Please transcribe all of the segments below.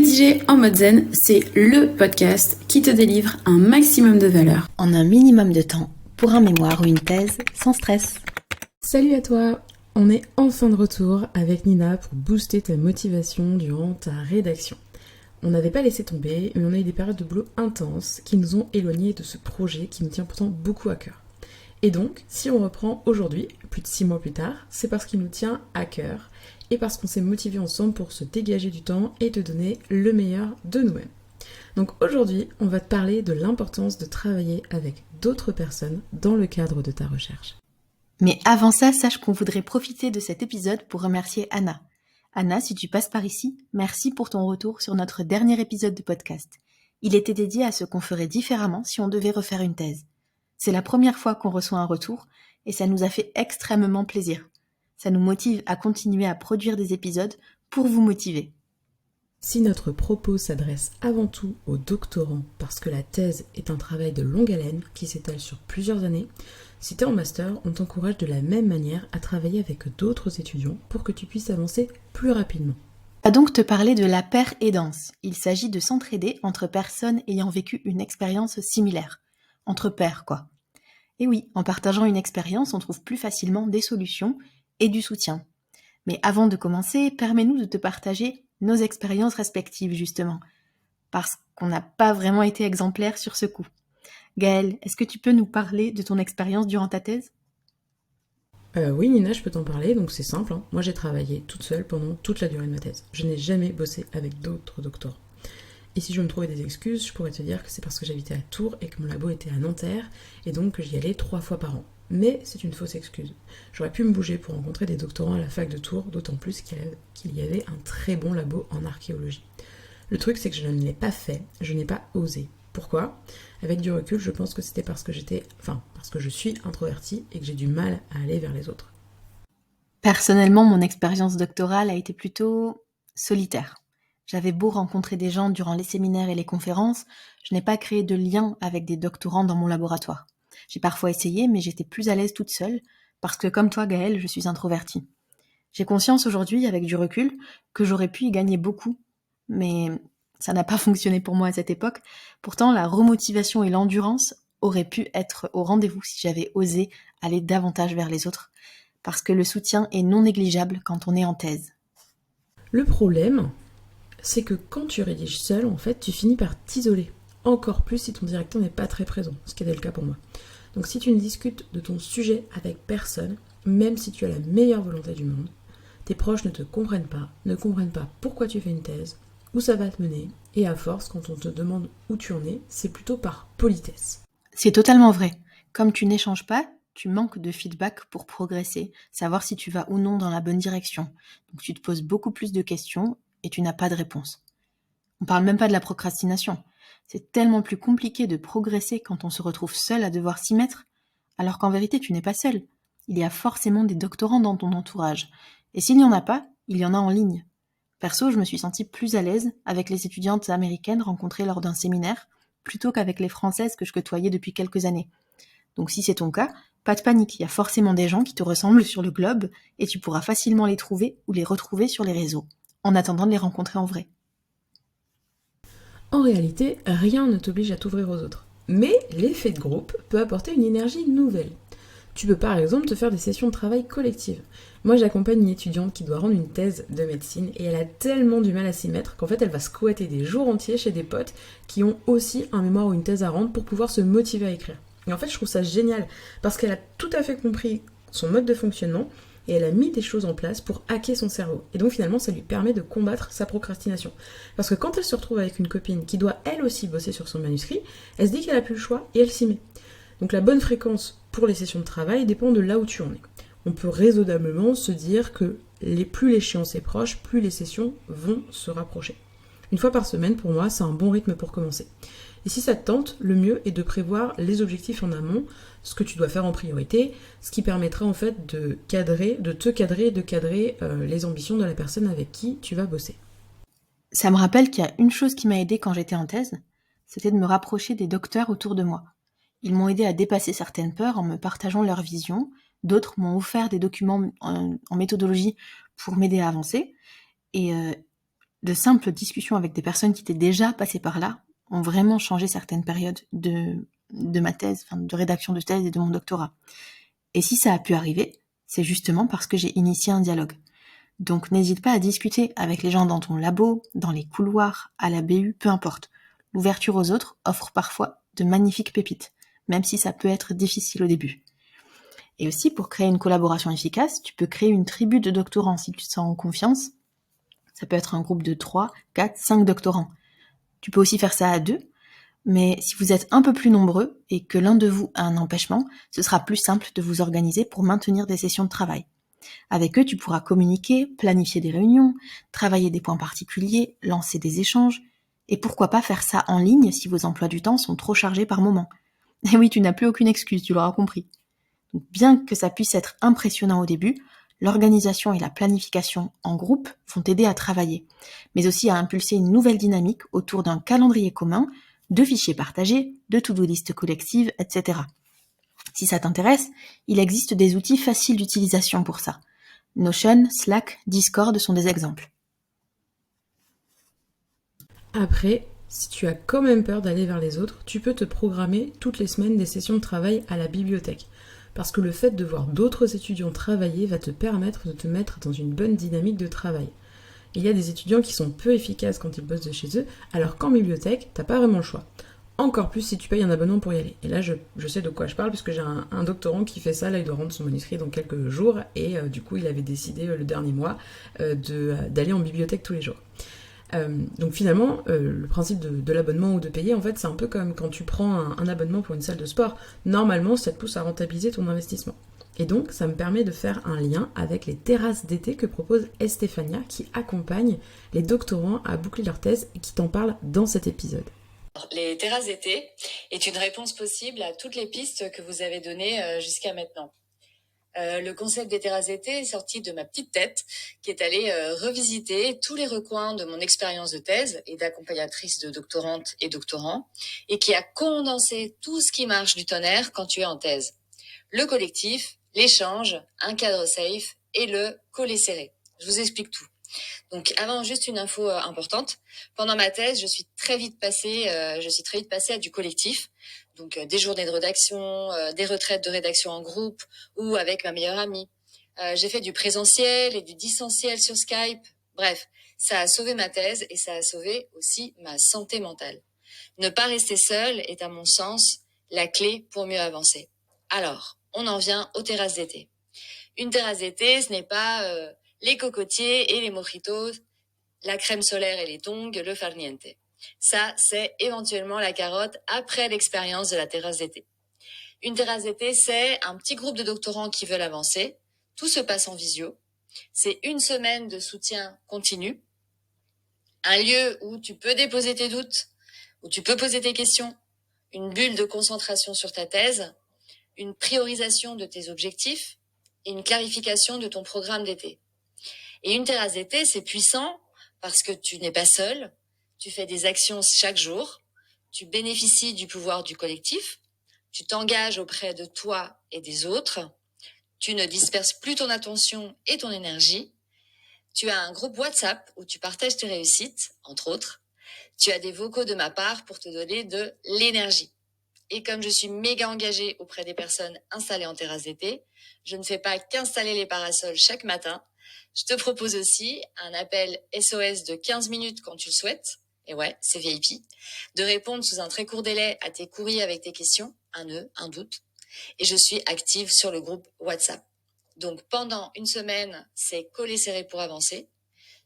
Rédiger en mode zen, c'est le podcast qui te délivre un maximum de valeur en un minimum de temps pour un mémoire ou une thèse sans stress. Salut à toi! On est enfin de retour avec Nina pour booster ta motivation durant ta rédaction. On n'avait pas laissé tomber, mais on a eu des périodes de boulot intenses qui nous ont éloignés de ce projet qui nous tient pourtant beaucoup à cœur. Et donc, si on reprend aujourd'hui, plus de 6 mois plus tard, c'est parce qu'il nous tient à cœur et parce qu'on s'est motivés ensemble pour se dégager du temps et te donner le meilleur de nous-mêmes. Donc aujourd'hui, on va te parler de l'importance de travailler avec d'autres personnes dans le cadre de ta recherche. Mais avant ça, sache qu'on voudrait profiter de cet épisode pour remercier Anna. Anna, si tu passes par ici, merci pour ton retour sur notre dernier épisode de podcast. Il était dédié à ce qu'on ferait différemment si on devait refaire une thèse. C'est la première fois qu'on reçoit un retour et ça nous a fait extrêmement plaisir. Ça nous motive à continuer à produire des épisodes pour vous motiver. Si notre propos s'adresse avant tout aux doctorants parce que la thèse est un travail de longue haleine qui s'étale sur plusieurs années, si tu es en master, on t'encourage de la même manière à travailler avec d'autres étudiants pour que tu puisses avancer plus rapidement. On va donc te parler de la pair-aidance. Il s'agit de s'entraider entre personnes ayant vécu une expérience similaire. Entre pairs, quoi. Et oui, en partageant une expérience, on trouve plus facilement des solutions et du soutien. Mais avant de commencer, permets-nous de te partager nos expériences respectives, justement, parce qu'on n'a pas vraiment été exemplaires sur ce coup. Gaëlle, est-ce que tu peux nous parler de ton expérience durant ta thèse ? Oui Nina, je peux t'en parler, donc c'est simple. Moi j'ai travaillé toute seule pendant toute la durée de ma thèse. Je n'ai jamais bossé avec d'autres doctorants. Et si je veux me trouvais des excuses, je pourrais te dire que c'est parce que j'habitais à Tours et que mon labo était à Nanterre, et donc que j'y allais 3 fois par an. Mais c'est une fausse excuse. J'aurais pu me bouger pour rencontrer des doctorants à la fac de Tours, d'autant plus qu'il y avait un très bon labo en archéologie. Le truc, c'est que je ne l'ai pas fait, je n'ai pas osé. Pourquoi ? Avec du recul, je pense que c'était parce que je suis introvertie et que j'ai du mal à aller vers les autres. Personnellement, mon expérience doctorale a été plutôt solitaire. J'avais beau rencontrer des gens durant les séminaires et les conférences, je n'ai pas créé de lien avec des doctorants dans mon laboratoire. J'ai parfois essayé, mais j'étais plus à l'aise toute seule, parce que comme toi Gaëlle, je suis introvertie. J'ai conscience aujourd'hui, avec du recul, que j'aurais pu y gagner beaucoup, mais ça n'a pas fonctionné pour moi à cette époque. Pourtant, la remotivation et l'endurance auraient pu être au rendez-vous si j'avais osé aller davantage vers les autres, parce que le soutien est non négligeable quand on est en thèse. Le problème, c'est que quand tu rédiges seul, en fait, tu finis par t'isoler. Encore plus si ton directeur n'est pas très présent, ce qui était le cas pour moi. Donc si tu ne discutes de ton sujet avec personne, même si tu as la meilleure volonté du monde, tes proches ne comprennent pas pourquoi tu fais une thèse, où ça va te mener, et à force, quand on te demande où tu en es, c'est plutôt par politesse. C'est totalement vrai. Comme tu n'échanges pas, tu manques de feedback pour progresser, savoir si tu vas ou non dans la bonne direction. Donc tu te poses beaucoup plus de questions et tu n'as pas de réponse. On parle même pas de la procrastination. C'est tellement plus compliqué de progresser quand on se retrouve seul à devoir s'y mettre, alors qu'en vérité tu n'es pas seul. Il y a forcément des doctorants dans ton entourage. Et s'il n'y en a pas, il y en a en ligne. Perso, je me suis sentie plus à l'aise avec les étudiantes américaines rencontrées lors d'un séminaire, plutôt qu'avec les françaises que je côtoyais depuis quelques années. Donc si c'est ton cas, pas de panique, il y a forcément des gens qui te ressemblent sur le globe et tu pourras facilement les trouver ou les retrouver sur les réseaux, en attendant de les rencontrer en vrai. En réalité, rien ne t'oblige à t'ouvrir aux autres. Mais l'effet de groupe peut apporter une énergie nouvelle. Tu peux par exemple te faire des sessions de travail collectives. Moi j'accompagne une étudiante qui doit rendre une thèse de médecine et elle a tellement du mal à s'y mettre qu'en fait elle va squatter des jours entiers chez des potes qui ont aussi un mémoire ou une thèse à rendre pour pouvoir se motiver à écrire. Et en fait je trouve ça génial parce qu'elle a tout à fait compris son mode de fonctionnement et elle a mis des choses en place pour hacker son cerveau. Et donc finalement ça lui permet de combattre sa procrastination. Parce que quand elle se retrouve avec une copine qui doit elle aussi bosser sur son manuscrit, elle se dit qu'elle a plus le choix et elle s'y met. Donc la bonne fréquence pour les sessions de travail dépend de là où tu en es. On peut raisonnablement se dire que plus l'échéance est proche, plus les sessions vont se rapprocher. Une fois par semaine, pour moi, c'est un bon rythme pour commencer. Et si ça te tente, le mieux est de prévoir les objectifs en amont, ce que tu dois faire en priorité, ce qui permettra en fait de te cadrer les ambitions de la personne avec qui tu vas bosser. Ça me rappelle qu'il y a une chose qui m'a aidée quand j'étais en thèse, c'était de me rapprocher des docteurs autour de moi. Ils m'ont aidé à dépasser certaines peurs en me partageant leur vision. D'autres m'ont offert des documents en méthodologie pour m'aider à avancer. Et De simples discussions avec des personnes qui étaient déjà passées par là ont vraiment changé certaines périodes de ma thèse, de rédaction de thèse et de mon doctorat. Et si ça a pu arriver, c'est justement parce que j'ai initié un dialogue. Donc n'hésite pas à discuter avec les gens dans ton labo, dans les couloirs, à la BU, peu importe. L'ouverture aux autres offre parfois de magnifiques pépites, même si ça peut être difficile au début. Et aussi, pour créer une collaboration efficace, tu peux créer une tribu de doctorants si tu te sens en confiance. Ça peut être un groupe de 3, 4, 5 doctorants. Tu peux aussi faire ça à 2, mais si vous êtes un peu plus nombreux et que l'un de vous a un empêchement, ce sera plus simple de vous organiser pour maintenir des sessions de travail. Avec eux, tu pourras communiquer, planifier des réunions, travailler des points particuliers, lancer des échanges, et pourquoi pas faire ça en ligne si vos emplois du temps sont trop chargés par moment. Et oui, tu n'as plus aucune excuse, tu l'auras compris. Donc, bien que ça puisse être impressionnant au début, l'organisation et la planification en groupe vont t'aider à travailler, mais aussi à impulser une nouvelle dynamique autour d'un calendrier commun, de fichiers partagés, de to-do list collectives, etc. Si ça t'intéresse, il existe des outils faciles d'utilisation pour ça. Notion, Slack, Discord sont des exemples. Après, si tu as quand même peur d'aller vers les autres, tu peux te programmer toutes les semaines des sessions de travail à la bibliothèque. Parce que le fait de voir d'autres étudiants travailler va te permettre de te mettre dans une bonne dynamique de travail. Il y a des étudiants qui sont peu efficaces quand ils bossent de chez eux, alors qu'en bibliothèque, t'as pas vraiment le choix. Encore plus si tu payes un abonnement pour y aller. Et là, je sais de quoi je parle, puisque j'ai un doctorant qui fait ça, là il doit rendre son manuscrit dans quelques jours, et du coup il avait décidé le dernier mois d'aller en bibliothèque tous les jours. Donc finalement, le principe de l'abonnement ou de payer, en fait, c'est un peu comme quand tu prends un abonnement pour une salle de sport. Normalement, ça te pousse à rentabiliser ton investissement. Et donc, ça me permet de faire un lien avec les terrasses d'été que propose Estefania, qui accompagne les doctorants à boucler leur thèse et qui t'en parle dans cet épisode. Les terrasses d'été est une réponse possible à toutes les pistes que vous avez données jusqu'à maintenant. Le concept des terrasses d'été est sorti de ma petite tête qui est allée revisiter tous les recoins de mon expérience de thèse et d'accompagnatrice de doctorantes et doctorants et qui a condensé tout ce qui marche du tonnerre quand tu es en thèse. Le collectif, l'échange, un cadre safe et le collet serré. Je vous explique tout. Donc avant, juste une info importante. Pendant ma thèse, je suis très vite passée à du collectif. Donc des journées de rédaction, des retraites de rédaction en groupe ou avec ma meilleure amie. J'ai fait du présentiel et du distanciel sur Skype. Bref, ça a sauvé ma thèse et ça a sauvé aussi ma santé mentale. Ne pas rester seul est à mon sens la clé pour mieux avancer. Alors, on en vient aux terrasses d'été. Une terrasse d'été, ce n'est pas les cocotiers et les mojitos, la crème solaire et les tongs, le farniente. Ça, c'est éventuellement la carotte après l'expérience de la terrasse d'été. Une terrasse d'été, c'est un petit groupe de doctorants qui veulent avancer. Tout se passe en visio. C'est une semaine de soutien continu. Un lieu où tu peux déposer tes doutes, où tu peux poser tes questions. Une bulle de concentration sur ta thèse. Une priorisation de tes objectifs et une clarification de ton programme d'été. Et une terrasse d'été, c'est puissant parce que tu n'es pas seul, tu fais des actions chaque jour, tu bénéficies du pouvoir du collectif, tu t'engages auprès de toi et des autres, tu ne disperses plus ton attention et ton énergie, tu as un groupe WhatsApp où tu partages tes réussites, entre autres, tu as des vocaux de ma part pour te donner de l'énergie. Et comme je suis méga engagée auprès des personnes installées en terrasse d'été, je ne fais pas qu'installer les parasols chaque matin. Je te propose aussi un appel SOS de 15 minutes quand tu le souhaites. Et ouais, c'est VIP. De répondre sous un très court délai à tes courriers avec tes questions, un nœud, un doute. Et je suis active sur le groupe WhatsApp. Donc pendant une semaine, c'est collé serré pour avancer.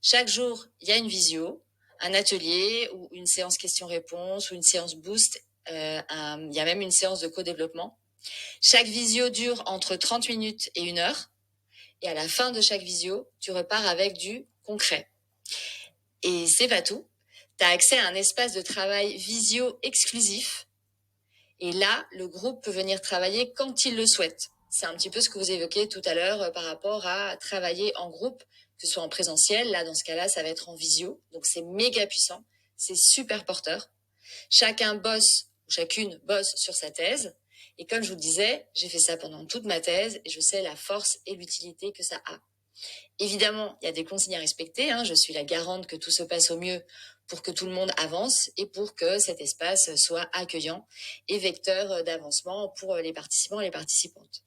Chaque jour, il y a une visio, un atelier ou une séance questions-réponses ou une séance boost. Il y a même une séance de co-développement. Chaque visio dure entre 30 minutes et 1 heure. Et à la fin de chaque visio, tu repars avec du concret. Et c'est pas tout. Tu as accès à un espace de travail visio exclusif. Et là, le groupe peut venir travailler quand il le souhaite. C'est un petit peu ce que vous évoquiez tout à l'heure par rapport à travailler en groupe, que ce soit en présentiel. Là, dans ce cas-là, ça va être en visio. Donc, c'est méga puissant. C'est super porteur. Chacun bosse, ou chacune bosse sur sa thèse. Et comme je vous le disais, j'ai fait ça pendant toute ma thèse et je sais la force et l'utilité que ça a. Évidemment, il y a des consignes à respecter, hein. Je suis la garante que tout se passe au mieux pour que tout le monde avance et pour que cet espace soit accueillant et vecteur d'avancement pour les participants et les participantes.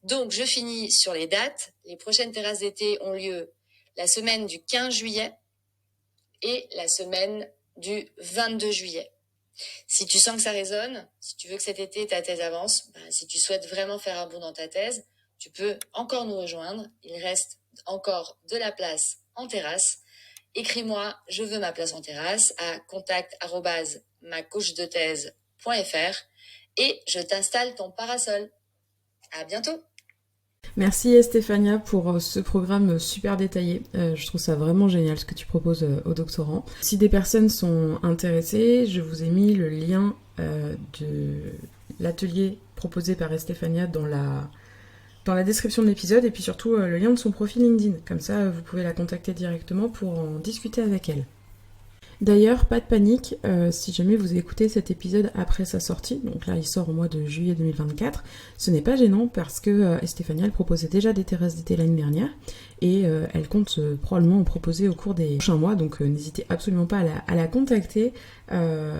Donc, je finis sur les dates. Les prochaines terrasses d'été ont lieu la semaine du 15 juillet et la semaine du 22 juillet. Si tu sens que ça résonne, si tu veux que cet été ta thèse avance, si tu souhaites vraiment faire un bond dans ta thèse, tu peux encore nous rejoindre. Il reste encore de la place en terrasse. Écris-moi, je veux ma place en terrasse à contact@macoachdethèse.fr et je t'installe ton parasol. À bientôt. Merci Stéphania pour ce programme super détaillé. Je trouve ça vraiment génial ce que tu proposes aux doctorants. Si des personnes sont intéressées, je vous ai mis le lien de l'atelier proposé par Stéphania dans la description de l'épisode et puis surtout le lien de son profil LinkedIn. Comme ça, vous pouvez la contacter directement pour en discuter avec elle. D'ailleurs, pas de panique, si jamais vous écoutez cet épisode après sa sortie, donc là il sort au mois de juillet 2024, ce n'est pas gênant parce que Stéphania elle proposait déjà des terrasses d'été l'année dernière et elle compte probablement en proposer au cours des prochains mois, donc n'hésitez absolument pas à la contacter en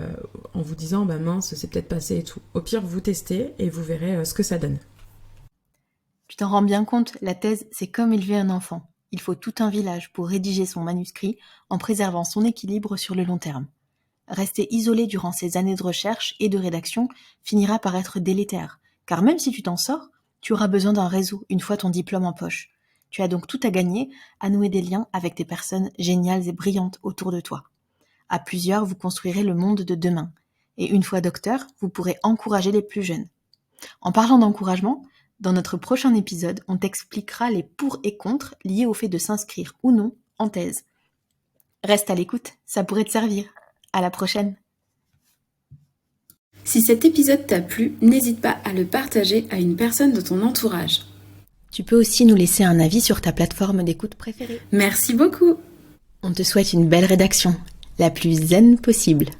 vous disant bah mince c'est peut-être passé et tout. Au pire vous testez et vous verrez ce que ça donne. Tu t'en rends bien compte, la thèse c'est comme élever un enfant. Il faut tout un village pour rédiger son manuscrit en préservant son équilibre sur le long terme. Rester isolé durant ces années de recherche et de rédaction finira par être délétère, car même si tu t'en sors, tu auras besoin d'un réseau une fois ton diplôme en poche. Tu as donc tout à gagner à nouer des liens avec des personnes géniales et brillantes autour de toi. À plusieurs, vous construirez le monde de demain. Et une fois docteur, vous pourrez encourager les plus jeunes. En parlant d'encouragement, dans notre prochain épisode, on t'expliquera les pour et contre liés au fait de s'inscrire ou non en thèse. Reste à l'écoute, ça pourrait te servir. À la prochaine. Si cet épisode t'a plu, n'hésite pas à le partager à une personne de ton entourage. Tu peux aussi nous laisser un avis sur ta plateforme d'écoute préférée. Merci beaucoup. On te souhaite une belle rédaction, la plus zen possible.